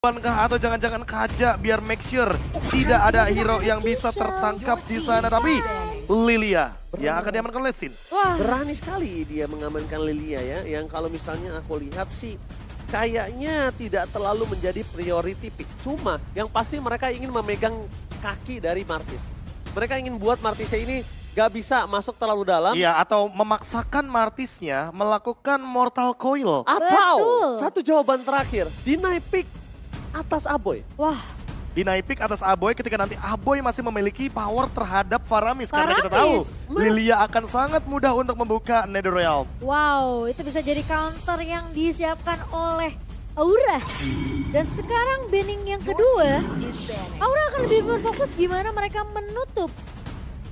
Kah atau jangan-jangan Kaja biar make sure tidak ada hero yang bisa tertangkap di sana, tapi Lilia yang akan diamankan oleh Sin. Wah. Berani sekali dia mengamankan Lilia ya, yang kalau misalnya aku lihat sih kayaknya tidak terlalu menjadi priority pick. Cuma yang pasti mereka ingin memegang kaki dari Martis. Mereka ingin buat Martisnya ini gak bisa masuk terlalu dalam. Iya, atau memaksakan Martisnya melakukan Mortal Coil. Atau Betul. satu jawaban terakhir, deny pick atas Aboy. Wah, Deny pick atas Aboy ketika nanti Aboy masih memiliki power terhadap Faramis. Karena kita tahu Lilia akan sangat mudah untuk membuka Netherrealm. wow, itu bisa jadi counter yang disiapkan oleh Aura. Dan sekarang banning yang kedua, Aura akan lebih berfokus gimana mereka menutup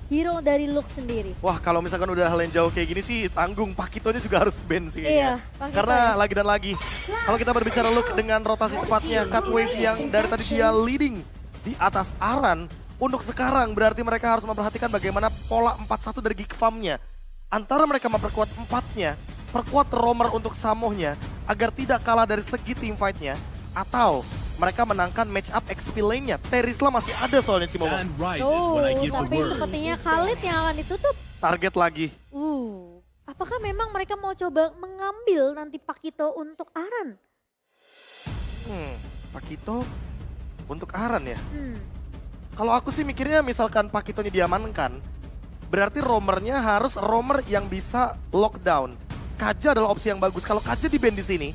hero dari Lux sendiri. Wah, kalau misalkan udah lane jauh kayak gini sih tanggung Pakitonya juga harus ban sih Iya, kayaknya. Pakito Karena ya. lagi dan lagi, kalau kita berbicara Look dengan rotasi cepatnya, cut wave yang dari tadi dia leading di atas Aran, untuk sekarang berarti mereka harus memperhatikan bagaimana pola 4-1 dari Geek Farm-nya. Antara mereka memperkuat empatnya, perkuat roamer untuk Samohnya, agar tidak kalah dari segi team fight-nya, atau mereka menangkan match up XP lane-nya. Terisla masih ada soalnya Cimomo. Tapi sepertinya Khalid yang akan ditutup. Target lagi. Apakah memang mereka mau coba mengambil nanti Pakito untuk Aran? Pakito untuk Aran ya? Hmm. Kalau aku sih mikirnya misalkan Pakitonya diamankan, berarti roamernya harus roamer yang bisa lockdown. Kaja adalah opsi yang bagus. Kalau Kaja di ban di sini,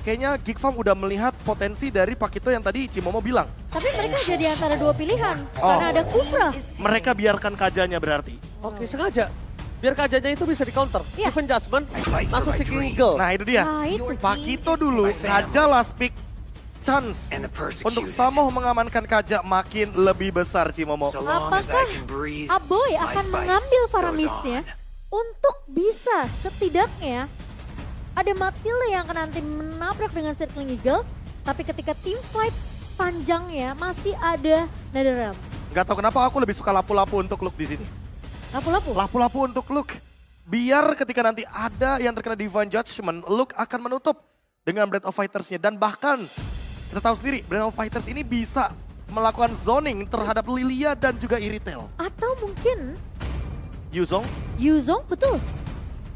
kayaknya Geek Farm udah melihat potensi dari Pakito yang tadi Cimomo bilang. Tapi mereka jadi antara dua pilihan, Oh. karena ada Kufra. Mereka biarkan Kajanya berarti. Oke, sengaja. Biar kajanya itu bisa di counter. Iya. Even Judgment, masuk si King Eagle. Nah itu dia. Nah itu. Pakito dulu, Kaja last pick. Chance untuk Samoh mengamankan Kaja makin lebih besar Cimomo. Apakah Aboy akan mengambil Faramisnya untuk bisa setidaknya ada Matilda yang akan nanti menabrak dengan Circling Eagle, tapi ketika team fight panjangnya masih ada Netherrealm. Gak tau kenapa aku lebih suka lapu-lapu untuk Look di sini. Lapu-lapu. Lapu-lapu untuk Look. Biar ketika nanti ada yang terkena Divine Judgment, Look akan menutup dengan Breath of Fighters-nya. Dan bahkan kita tahu sendiri, Breath of Fighters ini bisa melakukan zoning terhadap Lilia dan juga Iritel. Atau mungkin Yuzong, Yuzong, betul.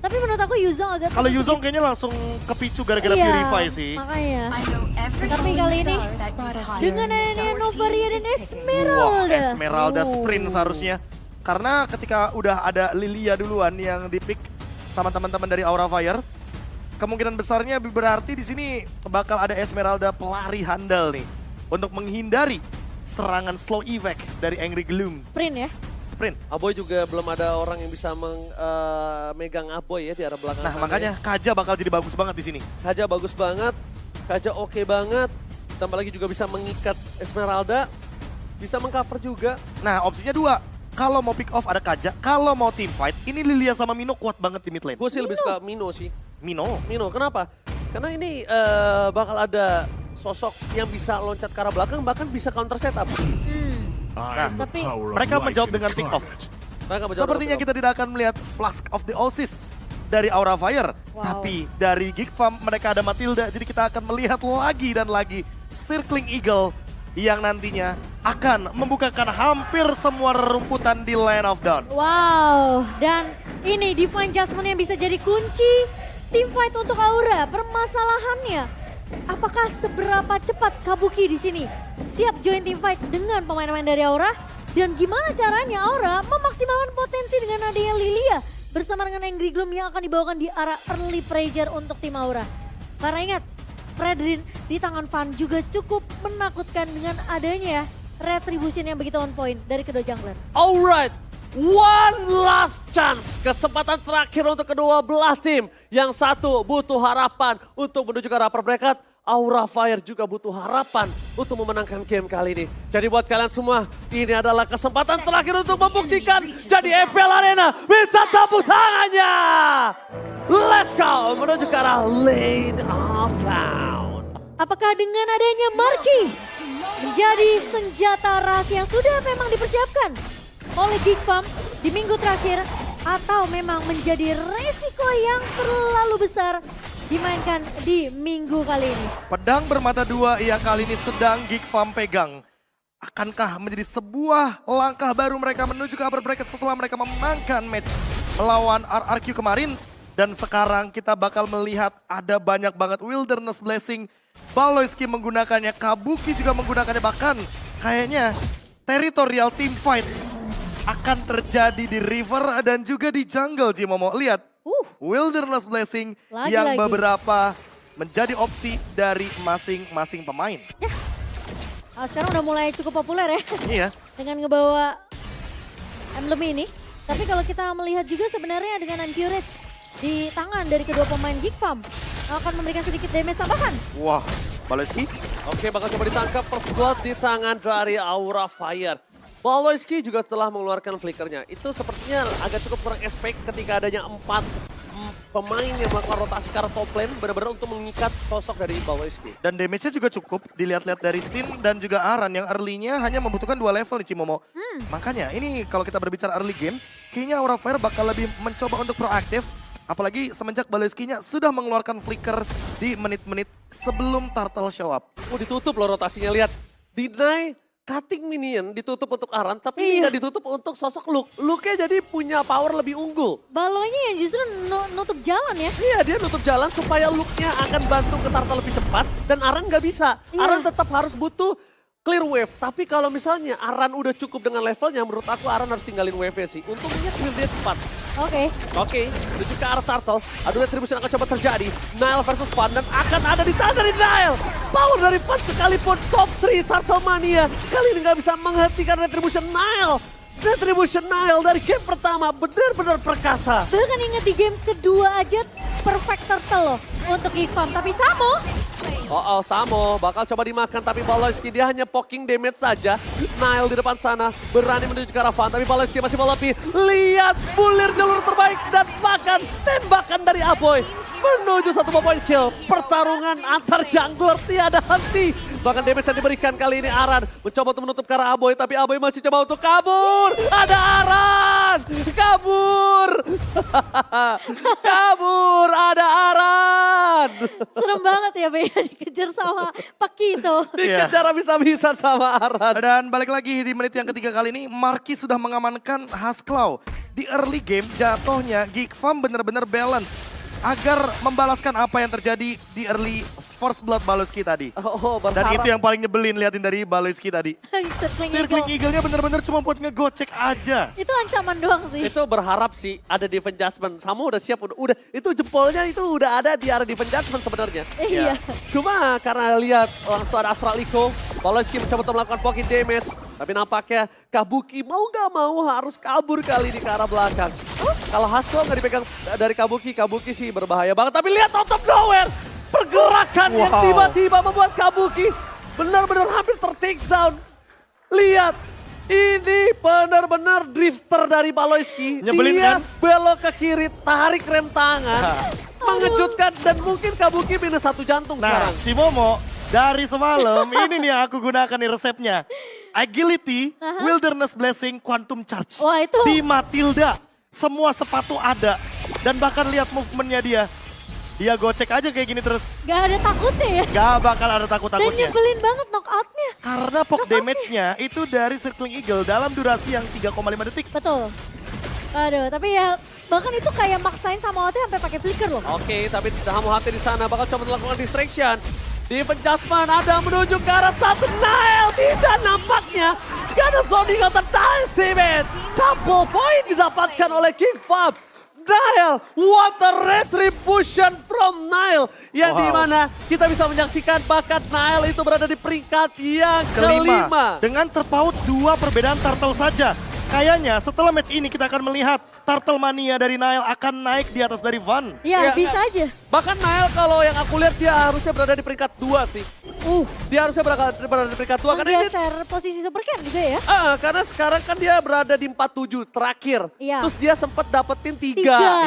Tapi menurut aku Yuzong agak... kalau Yuzong kayaknya langsung kepicu gara-gara Iya, Purify sih. makanya. Tapi kali ini dengan adanya Novaria dan Esmeralda. Wah, Esmeralda sprint seharusnya. Karena ketika udah ada Lilia duluan yang dipick sama teman-teman dari Aura Fire, kemungkinan besarnya berarti di sini bakal ada Esmeralda pelari handal nih untuk menghindari serangan slow evac dari Angry Gloom. Sprint ya. Sprint. Aboy juga belum ada orang yang bisa megang Aboy ya di arah belakang. Nah, sana makanya ya. Kaja bakal jadi bagus banget di sini. Kaja bagus banget, Kaja oke banget. Tambah lagi juga bisa mengikat Esmeralda, bisa mengcover juga. Nah, opsinya dua. Kalau mau pick off ada Kaja, kalau mau team fight, ini Lilia sama Mino kuat banget di mid lane. Gue sih lebih suka Mino sih. Mino? Mino, kenapa? Karena ini bakal ada sosok yang bisa loncat ke arah belakang, bahkan bisa counter setup. Nah, Tapi mereka menjawab dengan pick off. Mereka menjawab Sepertinya dengan kita tidak akan melihat Flask of the Oasis dari Aura Fire. Wow. Tapi dari Geek Farm mereka ada Matilda. Jadi kita akan melihat lagi dan lagi Circling Eagle yang nantinya akan membukakan hampir semua rerumputan di Land of Dawn. wow, dan ini Divine Judgment yang bisa jadi kunci team fight untuk Aura. Permasalahannya, apakah seberapa cepat Kabuki di sini siap join team fight dengan pemain-pemain dari Aura? Dan gimana caranya Aura memaksimalkan potensi dengan adanya Lilia bersama dengan Angry Gloom yang akan dibawakan di arah early pressure untuk tim Aura. Karena ingat, Fredrin di tangan Van juga cukup menakutkan dengan adanya retribution yang begitu on point dari kedua jungler. Alright, one last chance. Kesempatan terakhir untuk kedua belah tim. Yang satu butuh harapan untuk menuju ke arah berkat. Aura Fire juga butuh harapan untuk memenangkan game kali ini. Jadi buat kalian semua, ini adalah kesempatan terakhir untuk membuktikan. Jadi EPL Arena bisa tepuk tangannya. Let's go menuju ke arah Lane of Town. Apakah dengan adanya Marky menjadi senjata rahasia yang sudah memang dipersiapkan oleh Geek Farm di minggu terakhir, atau memang menjadi resiko yang terlalu besar dimainkan di minggu kali ini. Pedang bermata dua yang kali ini sedang Geek Farm pegang. Akankah menjadi sebuah langkah baru mereka menuju ke upper bracket setelah mereka memenangkan match melawan RRQ kemarin? Dan sekarang kita bakal melihat ada banyak banget Wilderness Blessing. Baloyski menggunakannya, Kabuki juga menggunakannya, bahkan kayaknya territorial team fight akan terjadi di river dan juga di jungle, Cimomo. Lihat, Wilderness Blessing yang beberapa menjadi opsi dari masing-masing pemain. Sekarang udah mulai cukup populer ya. Iya. Dengan ngebawa emblem ini. Tapi kalau kita melihat juga sebenarnya dengan Anchorage di tangan dari kedua pemain Geek Farm akan memberikan sedikit damage tambahan. Wah, Baloyski. Oke, bakal coba ditangkap first blood di tangan dari Aura Fire. Baloyski juga telah mengeluarkan flickernya. Itu sepertinya agak cukup kurang expect ketika adanya 4 pemain yang melakukan rotasi ke arah top lane benar-benar untuk mengikat sosok dari Baloyski. Dan damage-nya juga cukup dilihat-lihat dari Sin dan juga Aran yang early-nya hanya membutuhkan 2 level nih Cimomo. Makanya ini kalau kita berbicara early game, kayaknya Aura Fire bakal lebih mencoba untuk proaktif. Apalagi semenjak Baloyski-nya sudah mengeluarkan flicker di menit-menit sebelum Turtle show up. Ditutup loh rotasinya, lihat. Deny cutting minion ditutup untuk Aran, tapi ini nggak ditutup untuk sosok Luke. Luke-nya jadi punya power lebih unggul. Baloynya yang justru nutup jalan ya. Iya, dia nutup jalan supaya Luke-nya akan bantu ke Turtle lebih cepat dan Aran nggak bisa. Aran tetap harus butuh clear wave. Tapi kalau misalnya Aran udah cukup dengan levelnya, menurut aku Aran harus tinggalin wave-nya sih. Untungnya clear dia cepat. Oke, menuju ke arah Turtle. Adu retribution akan coba terjadi. Nile versus Van dan akan ada di tangan dari Nile. Power dari Van sekalipun top 3 Turtle Mania. Kali ini nggak bisa menghentikan retribution Nile. Retribution Nile dari game pertama benar-benar perkasa. Bahkan ingat di game kedua aja perfect turtle loh untuk Geek Farm. Tapi Samo. Samo bakal coba dimakan tapi Baloyski dia hanya poking damage saja. Nile di depan sana berani menuju ke arah Van tapi Baloyski masih melopi. Lihat bulir jalur terbaik dan bahkan tembakan dari Aboy menuju 1 point kill. Pertarungan antar jungler tiada henti. Bahkan damage yang diberikan kali ini Aran mencoba untuk menutup ke arah Aboy tapi Aboy masih coba untuk kabur. Ada Aran! Kabur! Kabur! Ada Aran! Serem banget ya Bea dikejar sama Pakito. Dikejar bisa-bisa sama Aran. Dan balik lagi di menit yang ketiga kali ini, Marky sudah mengamankan Haskell. Di early game jatuhnya Geek Farm benar-benar balance agar membalaskan apa yang terjadi di early first blood Baloyski tadi. Dan itu yang paling nyebelin liatin dari Baloyski tadi. Circling Eagle-nya benar-benar cuma buat ngegocek aja. Itu ancaman doang sih. Itu berharap sih ada defense judgment. Samo udah siap, udah itu jempolnya itu udah ada di arah defense judgment sebenarnya. Iya. Cuma karena lihat langsung ada Astral Echo, Baloyski mencoba untuk melakukan pocket damage. Tapi nampaknya Kabuki mau gak mau harus kabur kali ini ke arah belakang. Kalau Haskell nggak dipegang dari Kabuki, Kabuki sih berbahaya banget. Tapi lihat out of nowhere, pergerakan yang tiba-tiba membuat Kabuki benar-benar hampir ter-take down. Lihat, ini benar-benar drifter dari Baloyski. Nyebelin dia kan? belok ke kiri, tarik rem tangan. Mengejutkan dan mungkin Kabuki minus 1 jantung sekarang. Nah, si Momo dari semalam ini nih yang aku gunakan nih resepnya. Agility, Wilderness Blessing, Quantum Charge. Wah itu. Di Matilda, semua sepatu ada. Dan bahkan lihat movementnya dia. Dia gocek aja kayak gini terus. Gak ada takutnya ya. Gak bakal ada Dan takut-takutnya. nyebelin banget knockoutnya. Karena poke damage-nya itu dari Circling Eagle dalam durasi yang 3,5 detik. Betul. Aduh, tapi ya bahkan itu kayak maksain sama Ote sampai pakai flicker loh. Oke, tapi Samo hati di sana bakal coba melakukan distraction. Defense judgment ada menuju ke arah satu Nile. Tidak nampaknya. Gak ada zoning atau time damage. Double point didapatkan oleh Geek Farm. Nile, what a retribution from Nile. Yang dimana kita bisa menyaksikan bakat Nile itu berada di peringkat yang kelima. Dengan terpaut 2 perbedaan turtle saja. Kayaknya setelah match ini kita akan melihat Turtle Mania dari Nile akan naik di atas dari Van. Ya, bisa aja. Bahkan Nile kalau yang aku lihat dia harusnya berada di peringkat 2 sih. Dia harusnya berada di peringkat 2. Karena Menggeser posisi Super Ken juga ya. Karena sekarang kan dia berada di 47 terakhir. Iya. Terus dia sempat dapetin 3.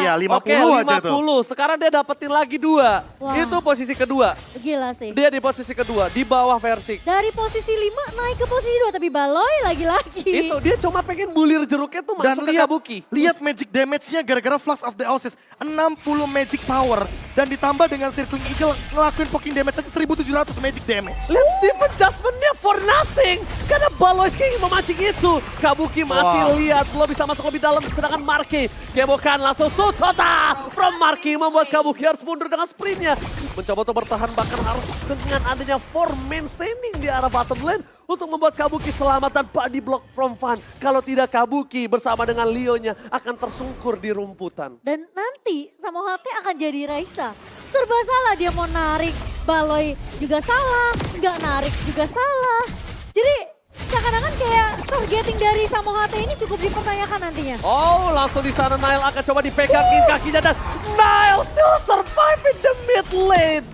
Iya, 50 Oke, aja 50. tuh. Sekarang dia dapetin lagi 2. Wah. Itu posisi kedua. Gila sih. Dia di posisi kedua, di bawah Versik. Dari posisi 5 naik ke posisi 2, tapi Baloy lagi-lagi. Itu dia cuma pengen bulir jeruknya tuh Dan masuk ke lihat, Kabuki. lihat magic damage-nya gara-gara Flux of the Oasis. 60 magic power. Dan ditambah dengan Circling Eagle ngelakuin poking damage aja 1700 magic damage. Lihat defense adjustment-nya for nothing. Karena Baloyski ingin memancing itu. Kabuki masih lihat, belum bisa masuk lebih dalam. Sedangkan Marky gemokan langsung Sutota from Marky. Membuat Kabuki harus mundur dengan sprintnya. Mencoba untuk bertahan, bahkan harus dengan adanya 4 man standing di arah bottom lane. Untuk membuat Kabuki selamat dan body block from Fan. Kalau tidak, Kabuki bersama dengan Leonya akan tersungkur di rumputan. Dan nanti Samohate akan jadi Raisa. Serba salah, dia mau narik Baloy juga salah, nggak narik juga salah. Jadi seakan-akan kayak targeting dari Samohate ini cukup dipertanyakan nantinya. Oh, langsung di sana Nile akan coba dipegangin kakinya dan Nile still survive in the mid lane.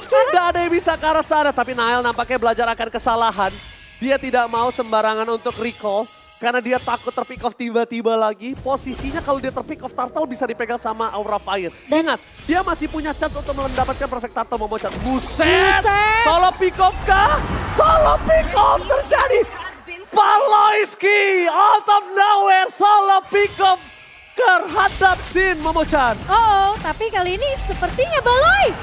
Tidak ada yang bisa ke arah sana, tapi Nile nampaknya belajar akan kesalahan. Dia tidak mau sembarangan untuk recall. Karena dia takut terpick off tiba-tiba lagi. Posisinya kalau dia terpick off Turtle bisa dipegang sama Aura Fire. Ingat, dia masih punya chance untuk mendapatkan perfect Turtle Momo-chan. Buset! Solo pick off kah? Solo pick off terjadi! Baloyski out of nowhere solo pick off terhadap Sin Momo-chan. Oh, tapi kali ini sepertinya Baloy.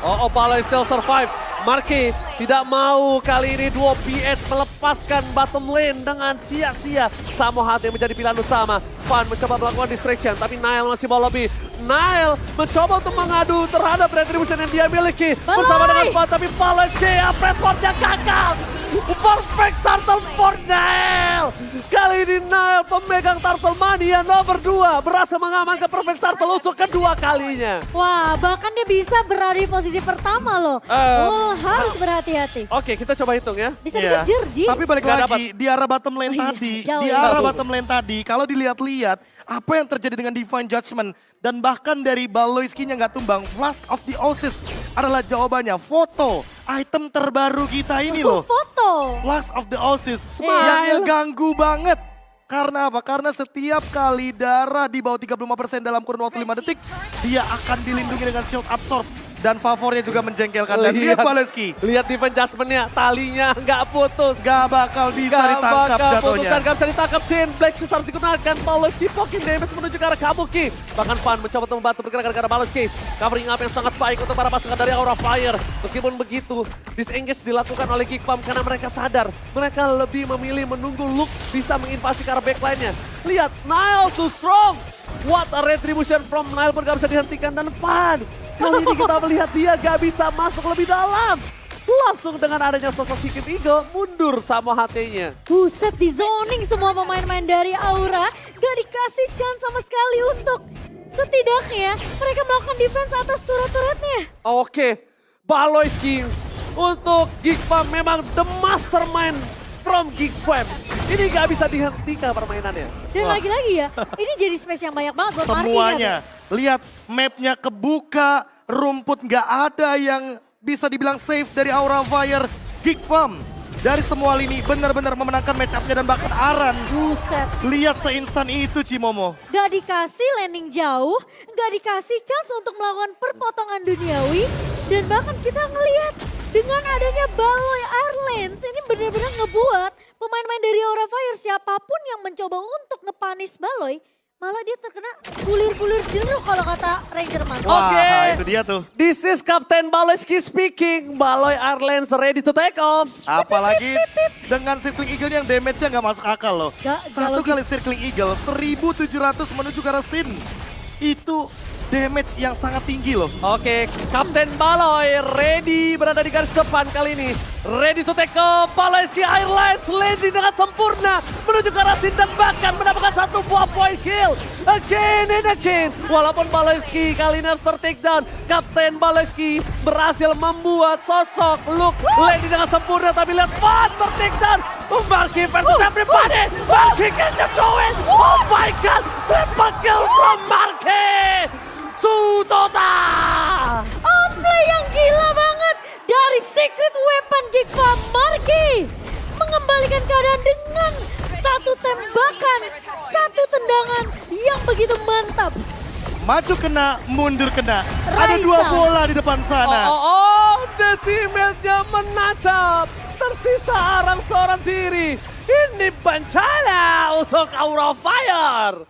Oh, Baloy still survive. Marky tidak mau kali ini duo PH melepaskan bottom lane dengan sia-sia. Samohate menjadi pilihan utama. Fan mencoba melakukan distraction, tapi Nile masih mau lebih. Nile mencoba untuk mengadu terhadap retribution yang dia miliki. Bersama dengan Fan, tapi Baloyski platformnya gagal. Perfect turtle for Nile. Kali ini Nile pemegang turtle mania nomor 2 berhasil mengamankan perfect turtle untuk kedua kalinya. Wah, bahkan dia bisa berada di posisi pertama loh. Harus berhati-hati. Oke, kita coba hitung ya. Bisa dikejar, Ji. Tapi balik lagi, di arah bottom lane tadi, di arah bottom lane tadi, kalau dilihat-lihat apa yang terjadi dengan Divine Judgment dan bahkan dari Baloyski-nya nggak tumbang, Flask of the Oasis adalah jawabannya. Foto item terbaru kita ini loh. Foto. Flask of the Oasis yang ngeganggu banget. Karena apa? Karena setiap kali darah di bawah 35% dalam kurun waktu 5 detik, dia akan dilindungi dengan shield absorb. Dan favornya juga menjengkelkan. Dan lihat Baloyski. Lihat defense adjustment-nya, talinya nggak putus. Gak bakal bisa ditangkap jatuhnya. Gak bisa ditangkap Sin. Black Shoes harus digunakan. Baloyski poking damage menuju ke arah Kabuki. Bahkan Fan mencoba untuk membantu pergerakan ke arah Baloyski. Covering up yang sangat baik untuk para pasukan dari Aura Fire. Meskipun begitu, disengage dilakukan oleh Geekfam karena mereka sadar. Mereka lebih memilih menunggu Luke bisa menginvasi ke arah backline-nya. Lihat, Nile too strong. What a retribution from Nile pun gak bisa dihentikan. Dan Fan, kali ini kita melihat dia gak bisa masuk lebih dalam. Langsung dengan adanya sosok Secret Eagle, mundur Samohate-nya. Buset, di zoning semua pemain-pemain dari Aura. Gak dikasih chance sama sekali untuk setidaknya mereka melakukan defense atas turret-turretnya. Oke, Baloyski untuk Geekfam memang the mastermind from Geekfam. Ini gak bisa dihentikan permainannya. Dan lagi-lagi ya, ini jadi space yang banyak banget buat Marky. Semuanya. Lihat mapnya kebuka, rumput nggak ada yang bisa dibilang safe dari Aura Fire. Geekfam dari semua lini benar-benar memenangkan match up-nya dan bahkan Aran. Buset. Lihat seinstan itu Cimomo. Gak dikasih landing jauh, gak dikasih chance untuk melakukan perpotongan duniawi. Dan bahkan kita ngelihat dengan adanya Baloy Airlines ini benar-benar ngebuat pemain-pemain dari Aura Fire siapapun yang mencoba untuk ngepanis Baloy, malah dia terkena bulir-bulir jeruk kalau kata Ranger Mas. Oke. Itu dia tuh. This is Captain Baloyski speaking. Baloy Airlines ready to take off. Apalagi dengan Circling Eagle yang damage-nya nggak masuk akal loh. Satu kali Circling Eagle 1700 menuju ke arah Sin. Itu damage yang sangat tinggi loh. Oke, Kapten Baloy ready berada di garis depan kali ini. Ready to take off. Baloyski Airlines landing dengan sempurna menuju ke arah Sin dan bahkan mendapatkan satu buah point kill. Again and again. Walaupun Baloyski kali ini harus ter-take down. Kapten Baloyski berhasil membuat sosok Luke landing dengan sempurna. Tapi lihat Fan ter-take down. Marky versus everybody. Marky can do it. Oh my god. Triple kill from Marky. Sutota! Outplay yang gila banget dari Secret Weapon Geekfam. Marky mengembalikan keadaan dengan satu tembakan, satu tendangan yang begitu mantap. Maju kena, mundur kena. Ada Raisa. 2 bola di depan sana. Decimate-nya menancap. Tersisa arang seorang diri. Ini bencana untuk Aura Fire.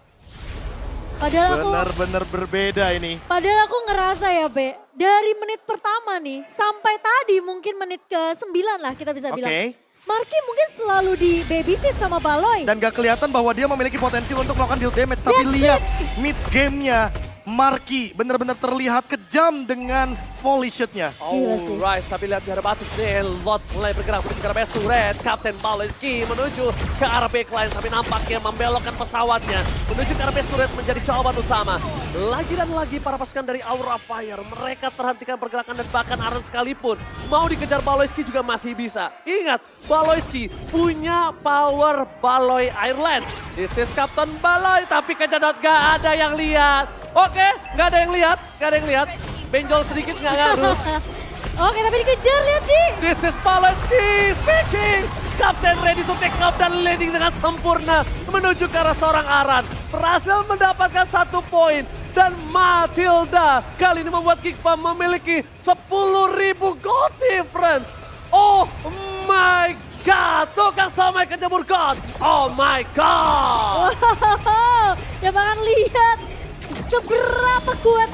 Bener-bener berbeda ini. Padahal aku ngerasa ya Be, dari menit pertama nih sampai tadi mungkin menit ke-9 lah kita bisa bilang. Marki mungkin selalu di babysit sama Baloy. Dan gak kelihatan bahwa dia memiliki potensi untuk melakukan deal damage. Tapi lihat mid game-nya Marki benar-benar terlihat kejam dengan volley shoot-nya. Alright, tapi lihat di arah batas nih, Lot mulai bergerak menuju ke arah best to red. Kapten Baloyski menuju ke arah backline, tapi nampaknya membelokkan pesawatnya menuju ke arah best to red menjadi jawaban utama. Lagi dan lagi para pasukan dari Aura Fire, mereka terhentikan pergerakan dan bahkan Aran sekalipun mau dikejar Baloyski juga masih bisa. Ingat, Baloyski punya power Baloy Ireland. This is Captain Baloy, tapi kejedot gak ada yang lihat. Oke, gak ada yang lihat, benjol sedikit gak ngaruh. Oke, tapi dikejar, lihat sih. This is Baloyski speaking. Kapten ready to take off dan landing dengan sempurna menuju ke arah seorang Aran. Berhasil mendapatkan 1 poin. Dan Matilda kali ini membuat Geekfam memiliki 10.000 gold difference. Oh my god, tukang somai kejemur god. Oh my god. Wow, ya bahkan lihat seberapa kuat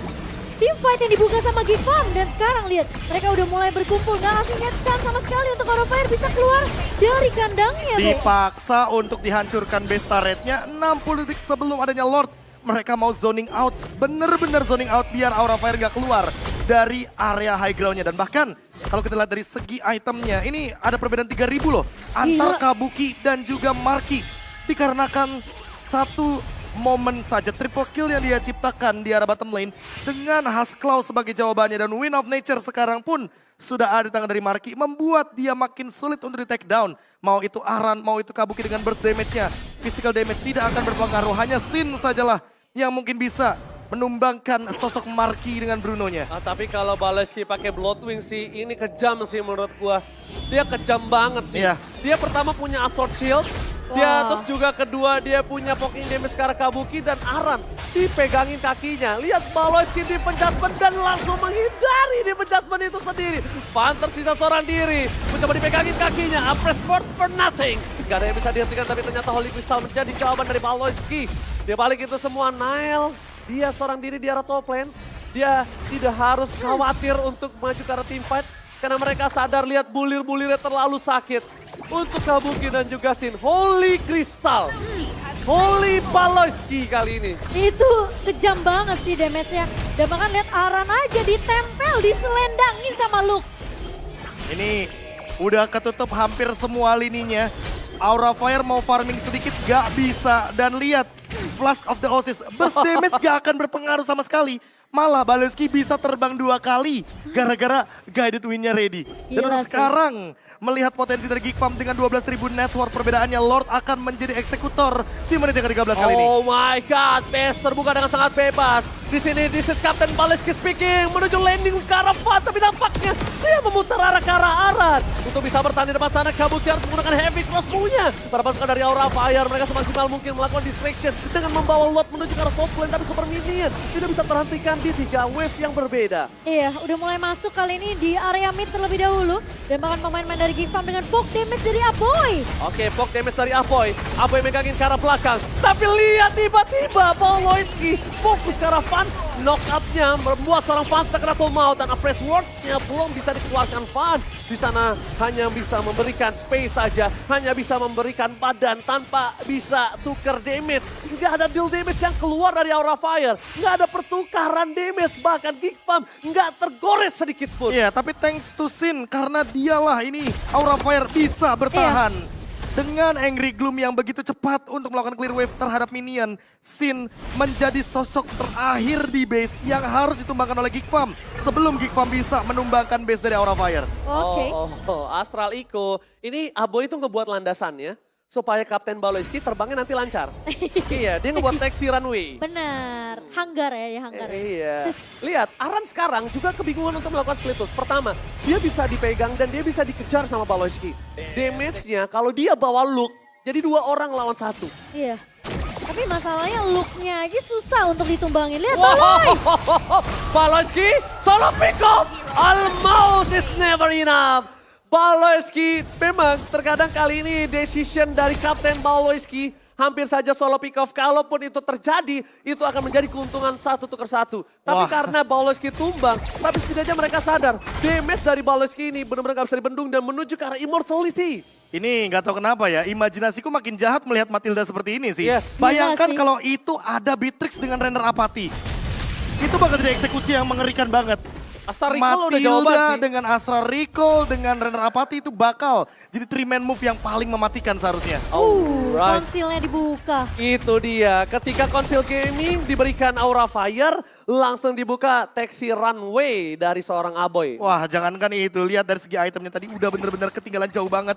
tim fight yang dibuka sama Geekfam. Dan sekarang lihat, mereka udah mulai berkumpul. Gak ngasih chance sama sekali untuk Aura Fire bisa keluar dari kandangnya. Dipaksa untuk dihancurkan base turret-nya 60 detik sebelum adanya Lord. Mereka mau zoning out, bener-bener zoning out biar Aura Fire gak keluar dari area high ground-nya. Dan bahkan kalau kita lihat dari segi itemnya, ini ada perbedaan 3.000 loh. Antar Kabuki dan juga Marki. Dikarenakan satu momen saja, triple kill yang dia ciptakan di arah bottom lane. Dengan Husklaw sebagai jawabannya dan Wind of Nature sekarang pun sudah ada di tangan dari Marki. Membuat dia makin sulit untuk di take down. Mau itu Aran, mau itu Kabuki dengan burst damage-nya. Physical damage tidak akan berpengaruh, hanya Sin sajalah yang mungkin bisa menumbangkan sosok Marki dengan Bruno-nya. Tapi kalau Baloyski pakai Bloodwing sih, ini kejam sih menurut gua. Dia kejam banget sih. Dia pertama punya Assault Shield, dia terus juga kedua dia punya poking damage ke arah Kabuki dan Aran dipegangin kakinya. Lihat Baloyski di penjasmen dan langsung menghindari di penjasmen itu sendiri. Fan tersisa seorang diri, mencoba dipegangin kakinya. Press forward for nothing. Gak ada yang bisa dihentikan, tapi ternyata Holy Crystal menjadi jawaban dari Baloyski. Dia balik itu semua, Nile. Dia seorang diri di arah top lane. Dia tidak harus khawatir untuk maju ke arah team fight. Karena mereka sadar lihat bulir-bulirnya terlalu sakit. Untuk Kabuki dan juga Sin. Holy Crystal. Holy Baloyski kali ini. Itu kejam banget sih damage-nya. Dan bahkan lihat Aran aja ditempel, diselendangin sama Luke. Ini udah ketutup hampir semua lininya. Aura Fire mau farming sedikit gak bisa. Dan lihat, Flash of the Oasis, burst damage gak akan berpengaruh sama sekali. Malah Baloyski bisa terbang 2 kali gara-gara guided win-nya ready. Dan untuk sekarang melihat potensi dari Geekfam dengan 12.000 network, perbedaannya Lord akan menjadi eksekutor di menit yang ke-13 kali ini. Oh my god, base terbuka dengan sangat bebas. Di sini, this is Captain Baloyski speaking, menuju landing ke arah Fan, tapi nampaknya dia memutar arah ke arah Aran. Untuk bisa bertahan di depan sana, Kabuki harus menggunakan heavy crossbow-nya. Para pasukan dari Aura Fire, mereka semaksimal mungkin melakukan distraction dengan membawa Lot menuju ke arah top lane, tapi super minion tidak bisa terhentikan di 3 wave yang berbeda. Iya, udah mulai masuk kali ini di area mid terlebih dahulu. Dan bahkan pemain-pemain dari Geekfam dengan poke damage dari Apoy. Oke, poke damage dari Apoy. Apoy megangin ke arah belakang. Tapi lihat tiba-tiba Baloyski fokus ke arah Fan. Knock-up-nya membuat seorang Fan sakaratul maut. Dan Appress Ward-nya belum bisa dikeluarkan Fan. Di sana hanya bisa memberikan space saja. Hanya bisa memberikan badan tanpa bisa tuker damage. Nggak ada deal damage yang keluar dari Aura Fire. Nggak ada pertukaran damage. Bahkan Geekfam nggak tergores sedikit pun. Iya, tapi thanks to Sin karena dialah ini Aura Fire bisa bertahan. Dengan Angry Gloom yang begitu cepat untuk melakukan clear wave terhadap minion, Sin menjadi sosok terakhir di base yang harus ditumbangkan oleh Geekfam sebelum Geekfam bisa menumbangkan base dari Aura Fire. Astral Eco. Ini Apoy itu ngebuat landasannya supaya Kapten Baloyski terbangnya nanti lancar. Iya, dia ngebuat taxi runway. Benar, hanggar ya, hanggar. Iya, lihat Aran sekarang juga kebingungan untuk melakukan split push. Pertama, dia bisa dipegang dan dia bisa dikejar sama Baloyski. Damage-nya kalau dia bawa Luke, jadi 2 orang lawan 1. Iya, tapi masalahnya look-nya aja susah untuk ditumbangin. Lihat Baloy! Baloyski, solo pick off! Almost is never enough. Baloyski memang terkadang kali ini decision dari Kapten Baloyski hampir saja solo pick off. Kalaupun itu terjadi, itu akan menjadi keuntungan 1 tukar 1. Tapi Wah. karena Baloyski tumbang, tapi setidaknya mereka sadar damage dari Baloyski ini benar-benar gak bisa dibendung dan menuju ke arah immortality. Ini nggak tahu kenapa ya, imajinasiku makin jahat melihat Matilda seperti ini sih. Yes. Bayangkan Iya sih. kalau itu ada Beatrix dengan Renner Apathy. Itu bakal jadi eksekusi yang mengerikan banget. Astra Recall udah jawaban Matilda sih. dengan Astra Recall dengan Renner Apathy itu bakal jadi 3-man move yang paling mematikan seharusnya. Alright. Konsilnya dibuka. Itu dia, ketika Konsil Gaming diberikan Aura Fire, langsung dibuka Taxi Runway dari seorang Aboy. Wah, jangankan itu, lihat dari segi itemnya tadi udah bener-bener ketinggalan jauh banget.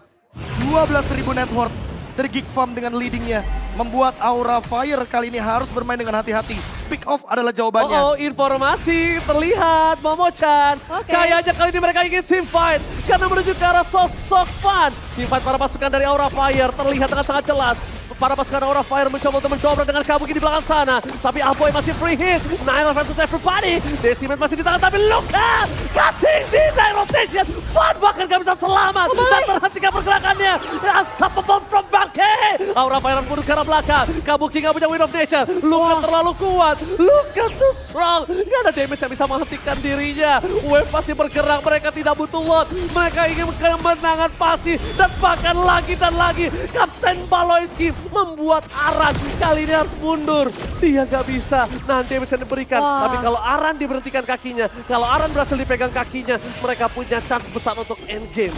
12.000 net worth dari Geek Farm dengan leadingnya. Membuat Aura Fire kali ini harus bermain dengan hati-hati. Pick off adalah jawabannya. Oh, informasi terlihat Momo-chan. Oke. Kayaknya kali ini mereka ingin team fight. Karena menuju ke arah sosok Fan. Team fight para pasukan dari Aura Fire terlihat dengan sangat jelas. Para pasukan Aura Fire mencoba untuk mendobrak dengan Kabuki di belakang sana. Tapi Aboy masih free hit. Nile versus everybody. Decimet masih di tangan tapi Luka. Cutting di Nile rotation. Fan bahkan gak bisa selamat. Dan terhentikan pergerakannya. Unstoppable from Bangke. Aura Fire mundur ke arah belakang. Kabuki gak punya Wind of Nature. Luka terlalu kuat. Luka too strong. Gak ada damage yang bisa menghentikan dirinya. Wave masih bergerak. Mereka tidak butuh lot. Mereka ingin kemenangan pasti. Dan bahkan lagi dan lagi. Kapten Baloyski membuat Aran kali ini harus mundur. Dia gak bisa. Nanti bisa diberikan. Wah. Tapi kalau Aran diberhentikan kakinya. Kalau Aran berhasil dipegang kakinya. Mereka punya chance besar untuk endgame.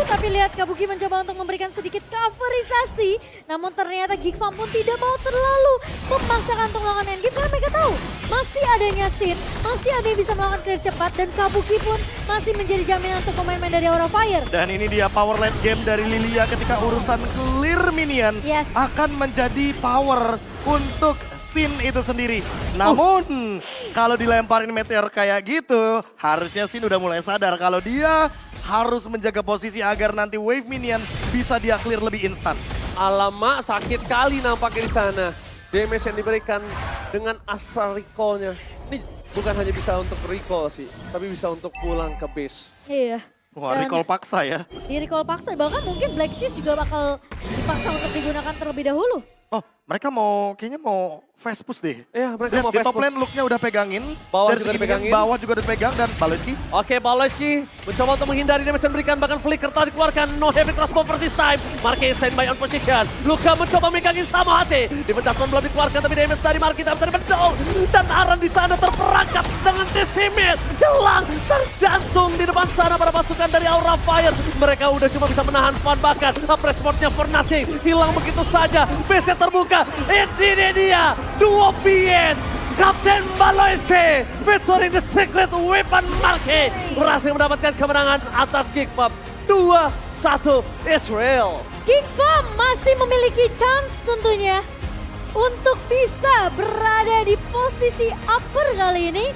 Tapi lihat Kabuki mencoba untuk memberikan sedikit coverisasi. Namun ternyata Geek Farm pun tidak mau terlalu memaksakan untuk melakukan endgame. Karena mereka tahu masih adanya Sin. Masih ada yang bisa melakukan clear cepat. Dan Kabuki pun masih menjadi jaminan untuk pemain-pemain dari Aura Fire. Dan ini dia power late game dari Lilia ketika urusan clear minion Yes. akan menjadi power untuk Sin itu sendiri. Namun kalau dilemparin meteor kayak gitu, harusnya Sin udah mulai sadar kalau dia harus menjaga posisi agar nanti wave minion bisa dia clear lebih instan. Alamak, sakit kali nampaknya di sana. Damage yang diberikan dengan Astra Recall-nya. Ini bukan hanya bisa untuk recall sih, tapi bisa untuk pulang ke base. Iya. Wah, Dan recall paksa ya. di recall paksa. Bahkan mungkin Black Shoes juga bakal dipaksa untuk digunakan terlebih dahulu. Oh, mereka kayaknya mau fast push deh. Iya, mereka Lihat mau di fast top lane look-nya udah pegangin. Bawah dari juga segi minion, dipegangin. bawah juga udah pegang dan Baloyski. Oke, Baloyski mencoba untuk menghindari damage yang diberikan, bahkan flicker telah dikeluarkan. No heavy crossbow for this time. Marquez standby on position. Luka mencoba megangin sama hati. Dipencasan belum dikeluarkan, tapi damage dari Marquez tak bisa dibendung. Dan Aran di sana terperangkap dengan Decimate. Hilang, terjantung di depan sana para pasukan dari Aura Fire. Mereka udah cuma bisa menahan Fan bahkan. Pressmore-nya for nothing. Hilang begitu saja. Base-nya terbuka. Ini dia. Duo PN. Kapten Baloyski featuring the secret weapon Marquez berhasil mendapatkan kemenangan atas Geek Farm 2-1 Israel. Geek Farm masih memiliki chance tentunya untuk bisa berada di posisi upper kali ini.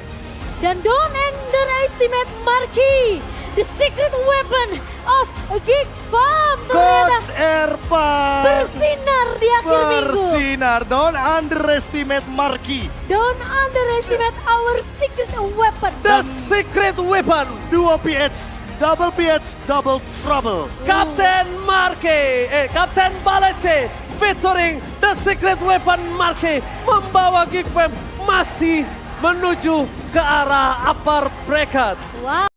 Dan don't underestimate Marquis, the secret weapon of Geek Farm. Ternyata Coach Erpan bersinar di akhir minggu. bersinar. Don't underestimate Marquis. Don't underestimate our secret weapon. The secret weapon Duo PH, double trouble. Kapten Kapten Baloyski featuring the secret weapon Marquez membawa Geek Farm masih menuju ke arah upper bracket. Wow.